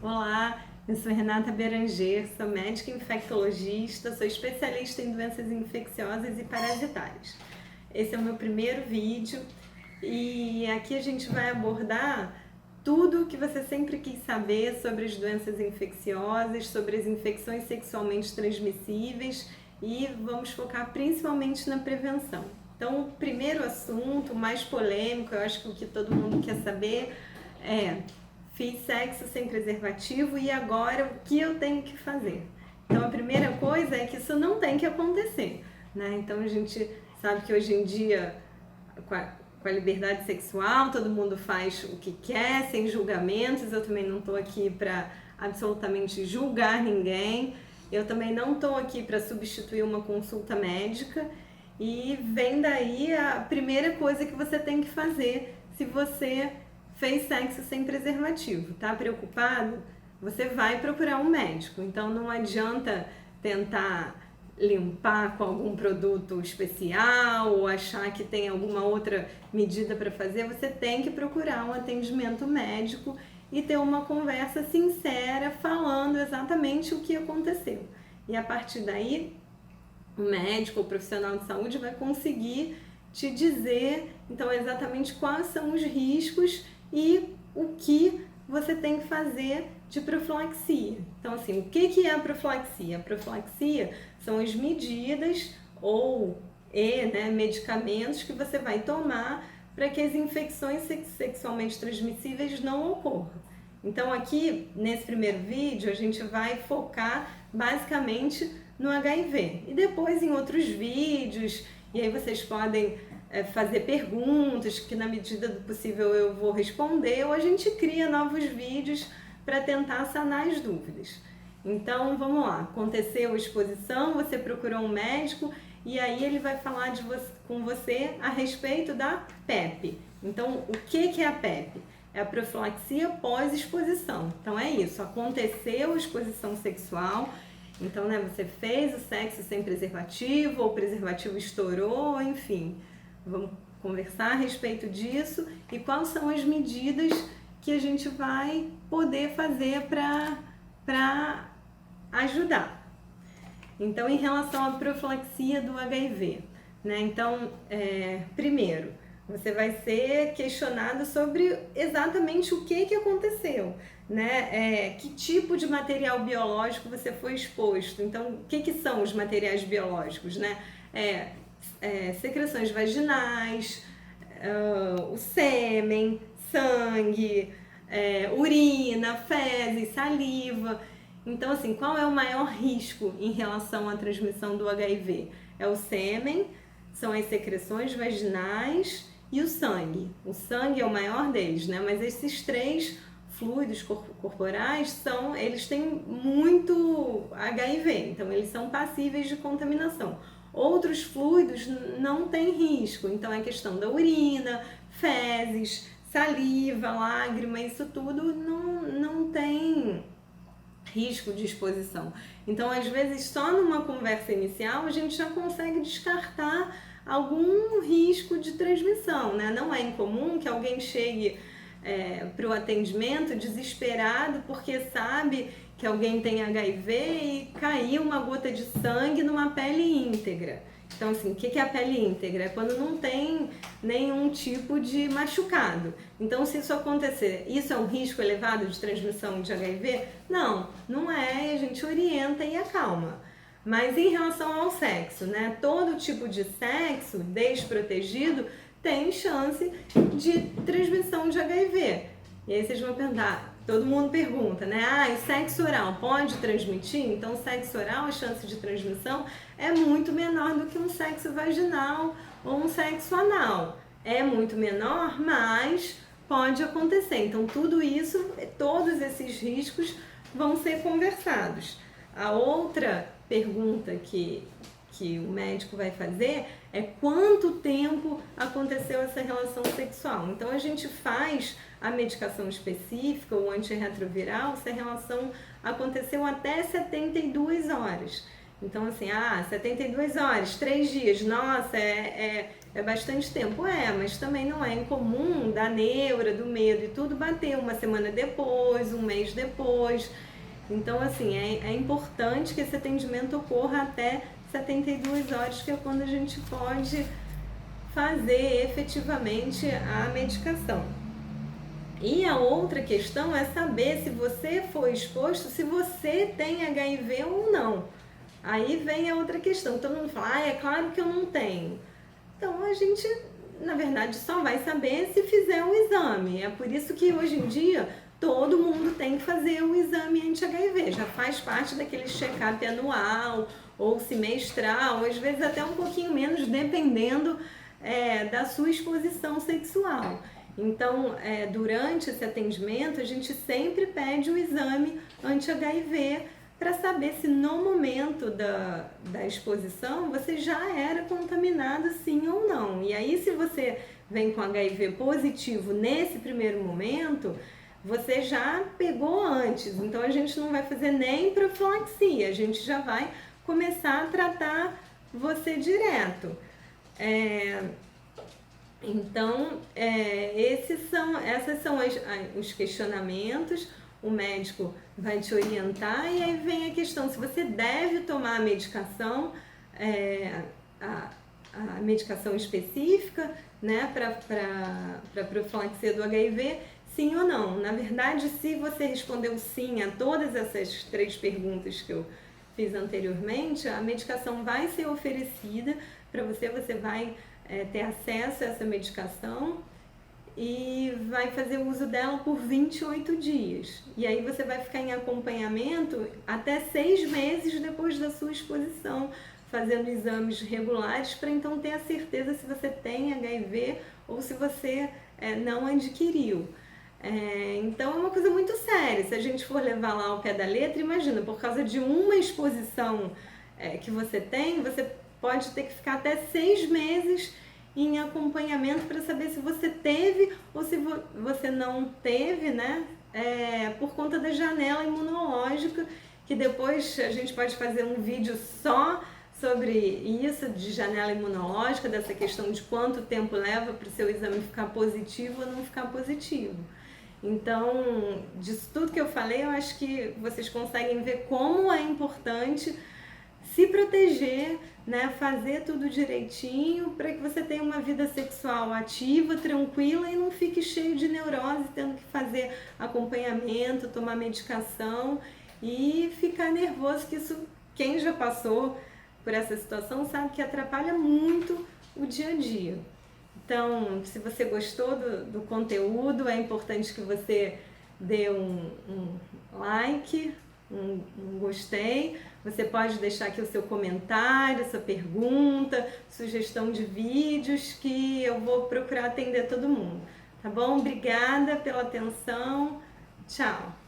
Olá, eu sou Renata Beranger, sou médica infectologista, sou especialista em doenças infecciosas e parasitárias. Esse é o meu primeiro vídeo e aqui a gente vai abordar tudo o que você sempre quis saber sobre as doenças infecciosas, sobre as infecções sexualmente transmissíveis e vamos focar principalmente na prevenção. Então, o primeiro assunto, mais polêmico, eu acho que o que todo mundo quer saber é: fiz sexo sem preservativo e agora o que eu tenho que fazer? Então a primeira coisa é que isso não tem que acontecer, né? Então a gente sabe que hoje em dia, com a liberdade sexual, todo mundo faz o que quer, sem julgamentos. Eu também não estou aqui para absolutamente julgar ninguém. Eu também não estou aqui para substituir uma consulta médica. E vem daí a primeira coisa que você tem que fazer se você fez sexo sem preservativo. Tá preocupado? Você vai procurar um médico. Então não adianta tentar limpar com algum produto especial ou achar que tem alguma outra medida para fazer. Você tem que procurar um atendimento médico e ter uma conversa sincera falando exatamente o que aconteceu. E a partir daí, o médico ou profissional de saúde vai conseguir te dizer então exatamente quais são os riscos e o que você tem que fazer de profilaxia. Então, assim, o que é a profilaxia? A profilaxia são as medidas medicamentos que você vai tomar para que as infecções sexualmente transmissíveis não ocorram. Então, aqui, nesse primeiro vídeo, a gente vai focar basicamente no HIV. E depois em outros vídeos, e aí vocês podem fazer perguntas que na medida do possível eu vou responder, ou a gente cria novos vídeos para tentar sanar as dúvidas. Então vamos lá, aconteceu a exposição, você procurou um médico e aí ele vai falar com você a respeito da PEP. Então o que é a PEP? É a profilaxia pós-exposição. Então é isso, aconteceu a exposição sexual, então você fez o sexo sem preservativo, ou o preservativo estourou, enfim. Vamos conversar a respeito disso e quais são as medidas que a gente vai poder fazer para ajudar. Então, em relação à profilaxia do HIV, né? Então, primeiro, você vai ser questionado sobre exatamente o que aconteceu, né? Que tipo de material biológico você foi exposto. Então, o que são os materiais biológicos, né? Secreções vaginais, o sêmen, sangue, urina, fezes, saliva. Então, assim, qual é o maior risco em relação à transmissão do HIV? É o sêmen, são as secreções vaginais e o sangue. O sangue é o maior deles, né? Mas esses três fluidos corporais eles têm muito HIV, então eles são passíveis de contaminação. Outros fluidos não têm risco, então é questão da urina, fezes, saliva, lágrima, isso tudo não tem risco de exposição. Então, às vezes, só numa conversa inicial a gente já consegue descartar algum risco de transmissão, né? Não é incomum que alguém chegue para o atendimento desesperado porque sabe que alguém tem HIV e caiu uma gota de sangue numa pele íntegra. Então, assim, o que é a pele íntegra? É quando não tem nenhum tipo de machucado. Então, se isso acontecer, isso é um risco elevado de transmissão de HIV? Não, não é, a gente orienta e acalma. Mas em relação ao sexo, né? Todo tipo de sexo desprotegido tem chance de transmissão de HIV. E aí vocês vão perguntar, todo mundo pergunta, né? E sexo oral pode transmitir? Então, sexo oral, a chance de transmissão é muito menor do que um sexo vaginal ou um sexo anal. É muito menor, mas pode acontecer. Então, tudo isso, todos esses riscos vão ser conversados. A outra pergunta que o médico vai fazer é quanto tempo aconteceu essa relação sexual. Então a gente faz a medicação específica, o antirretroviral, se a relação aconteceu até 72 horas. Então assim, 72 horas, 3 dias, nossa, é bastante tempo. Mas também não é incomum da neura, do medo e tudo bater uma semana depois, um mês depois. Então, assim, é importante que esse atendimento ocorra até 72 horas, que é quando a gente pode fazer efetivamente a medicação. E a outra questão é saber se você foi exposto, se você tem HIV ou não. Aí vem a outra questão. Todo mundo fala, é claro que eu não tenho. Então a gente, na verdade, só vai saber se fizer um exame. É por isso que hoje em dia todo mundo tem que fazer o exame anti-HIV. Já faz parte daquele check-up anual ou semestral, às vezes até um pouquinho menos, dependendo da sua exposição sexual. Então, durante esse atendimento, a gente sempre pede o exame anti-HIV para saber se no momento da exposição você já era contaminado sim ou não. E aí, se você vem com HIV positivo nesse primeiro momento, você já pegou antes. Então, a gente não vai fazer nem profilaxia, a gente já vai começar a tratar você direto. Então, esses são os questionamentos. O médico vai te orientar e aí vem a questão se você deve tomar a medicação, a medicação específica, né, para profilaxia do HIV, sim ou não. Na verdade, se você respondeu sim a todas essas 3 perguntas que eu fiz anteriormente, a medicação vai ser oferecida para você, você vai ter acesso a essa medicação e vai fazer uso dela por 28 dias. E aí você vai ficar em acompanhamento até 6 meses depois da sua exposição, fazendo exames regulares para então ter a certeza se você tem HIV ou se você não adquiriu. Então é uma coisa muito séria. Se a gente for levar lá ao pé da letra, imagina, por causa de uma exposição que você tem, você pode ter que ficar até 6 meses em acompanhamento para saber se você teve ou se você não teve, né? Por conta da janela imunológica, que depois a gente pode fazer um vídeo só sobre isso, de janela imunológica, dessa questão de quanto tempo leva para o seu exame ficar positivo ou não ficar positivo. Então, disso tudo que eu falei, eu acho que vocês conseguem ver como é importante se proteger, né, fazer tudo direitinho para que você tenha uma vida sexual ativa, tranquila e não fique cheio de neurose, tendo que fazer acompanhamento, tomar medicação e ficar nervoso, que isso, quem já passou por essa situação sabe que atrapalha muito o dia a dia. Então, se você gostou do conteúdo, é importante que você dê um like, um gostei. Você pode deixar aqui o seu comentário, sua pergunta, sugestão de vídeos, que eu vou procurar atender todo mundo. Tá bom? Obrigada pela atenção. Tchau!